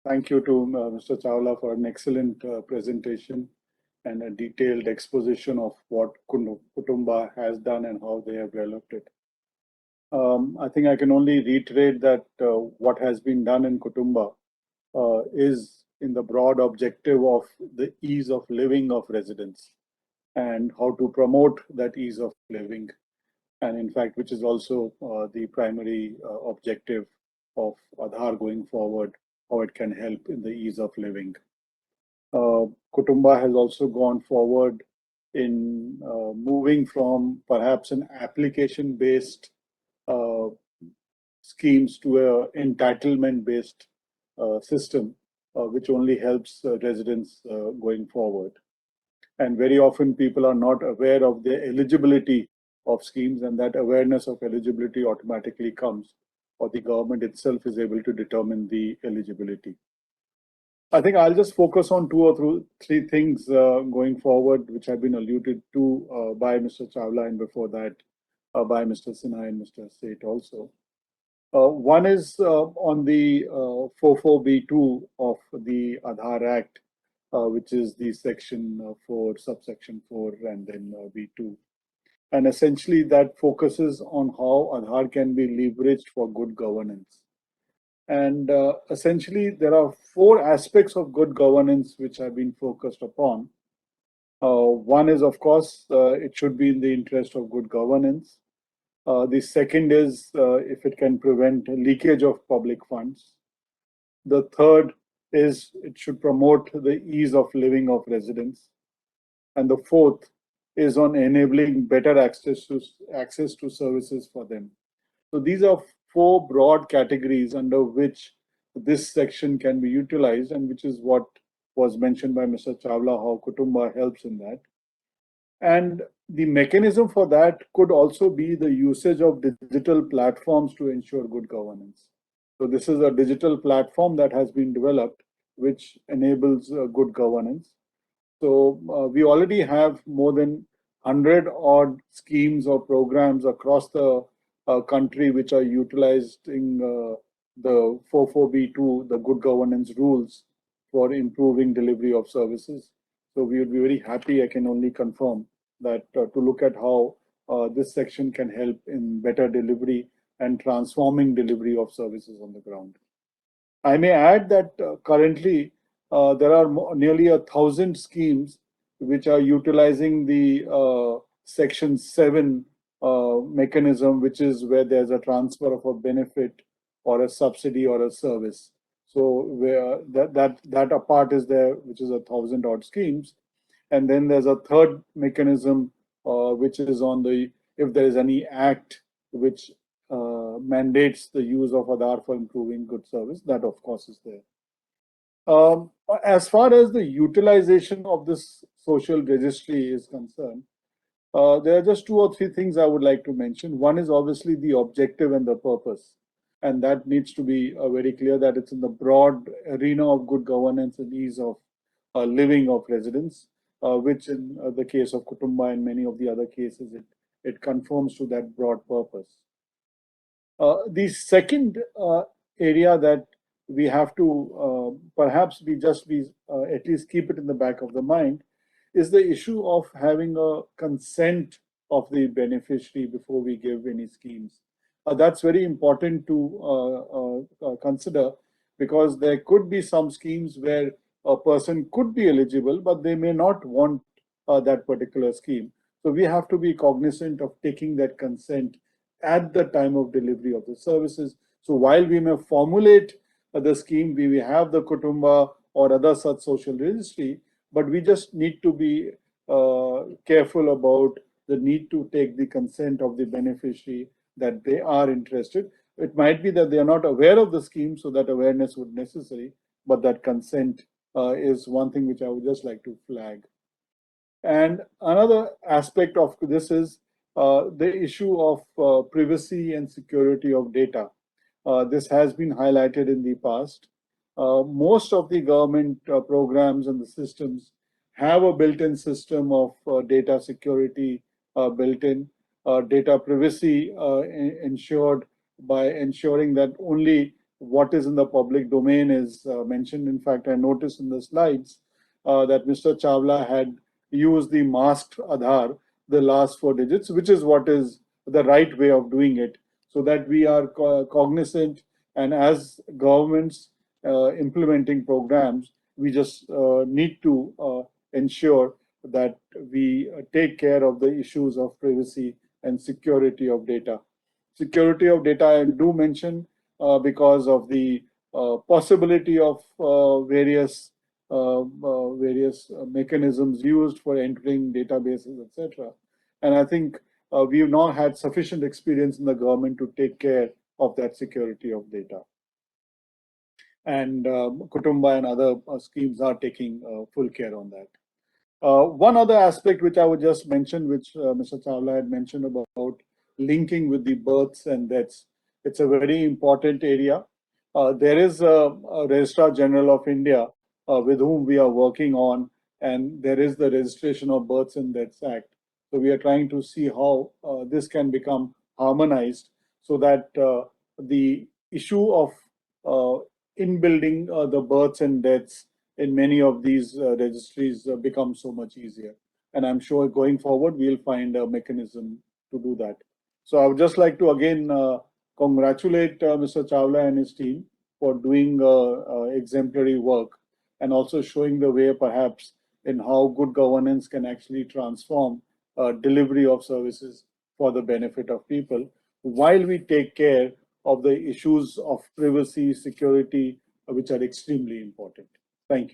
Thank you to Mr. Chawla for an excellent presentation and a detailed exposition of what Kutumba has done and how they have developed it. I think I can only reiterate that what has been done in Kutumba is in the broad objective of the ease of living of residents and how to promote that ease of living. And in fact, which is also the primary objective of Aadhaar going forward, how it can help in the ease of living. Kutumba has also gone forward in moving from perhaps an application-based uh, schemes to a entitlement-based system, which only helps residents going forward. And very often people are not aware of the eligibility of schemes, and that awareness of eligibility automatically comes, or the government itself is able to determine the eligibility. I think I'll just focus on two or three things going forward, which have been alluded to by Mr. Chawla and before that by Mr. Sinha and Mr. Seth also. One is on the 44B2 of the Aadhaar Act, which is the section 4, subsection 4, and then B2. And essentially that focuses on how Aadhaar can be leveraged for good governance. And essentially, there are four aspects of good governance which have been focused upon. One is, of course, it should be in the interest of good governance. The second is if it can prevent leakage of public funds. The third is it should promote the ease of living of residents. And the fourth is on enabling better access to services for them. So these are four broad categories under which this section can be utilized, and which is what was mentioned by Mr. Chawla, how Kutumba helps in that. And the mechanism for that could also be the usage of digital platforms to ensure good governance. So this is a digital platform that has been developed, which enables good governance. So we already have more than 100 odd schemes or programs across the country which are utilizing the 44B2, the good governance rules for improving delivery of services. So we would be very happy, I can only confirm that to look at how this section can help in better delivery and transforming delivery of services on the ground. I may add that currently there are nearly 1,000 schemes which are utilizing the Section 7 mechanism, which is where there's a transfer of a benefit or a subsidy or a service. So where that apart is there, which is 1,000 odd schemes. And then there's a third mechanism, which is on the, if there is any act which mandates the use of Aadhaar for improving good service, that of course is there. As far as the utilization of this social registry is concerned, there are just two or three things I would like to mention. One is obviously the objective and the purpose. And that needs to be very clear that it's in the broad arena of good governance and ease of living of residents, which in the case of Kutumba and many of the other cases, it conforms to that broad purpose. The second area that we have to perhaps at least keep it in the back of the mind is the issue of having a consent of the beneficiary before we give any schemes. That's very important to consider, because there could be some schemes where a person could be eligible, but they may not want that particular scheme. So we have to be cognizant of taking that consent at the time of delivery of the services. So while we may formulate the scheme, we may have the Kutumba or other such social registry, but we just need to be careful about the need to take the consent of the beneficiary that they are interested. It might be that they are not aware of the scheme, so that awareness would necessary, but that consent is one thing which I would just like to flag. And another aspect of this is the issue of privacy and security of data. This has been highlighted in the past. Most of the government programs and the systems have a built-in system of data security built-in, data privacy ensured by ensuring that only what is in the public domain is mentioned. In fact, I noticed in the slides that Mr. Chawla had used the masked Aadhaar, the last 4 digits, which is what is the right way of doing it, so that we are cognizant, and as governments implementing programs, we just need to ensure that we take care of the issues of privacy and security of data. Security of data, I do mention because of the possibility of various mechanisms used for entering databases, etc. And I think we've now had sufficient experience in the government to take care of that security of data. And Kutumba and other schemes are taking full care on that. One other aspect which I would just mention, which Mr. Chawla had mentioned about linking with the births and deaths. It's a very important area. There is a Registrar General of India with whom we are working on, and there is the Registration of Births and Deaths Act. So we are trying to see how this can become harmonized so that the issue of inbuilding the births and deaths in many of these registries becomes so much easier. And I'm sure going forward, we'll find a mechanism to do that. So I would just like to again congratulate Mr. Chawla and his team for doing exemplary work, and also showing the way perhaps in how good governance can actually transform delivery of services for the benefit of people, while we take care of the issues of privacy, security, which are extremely important. Thank you.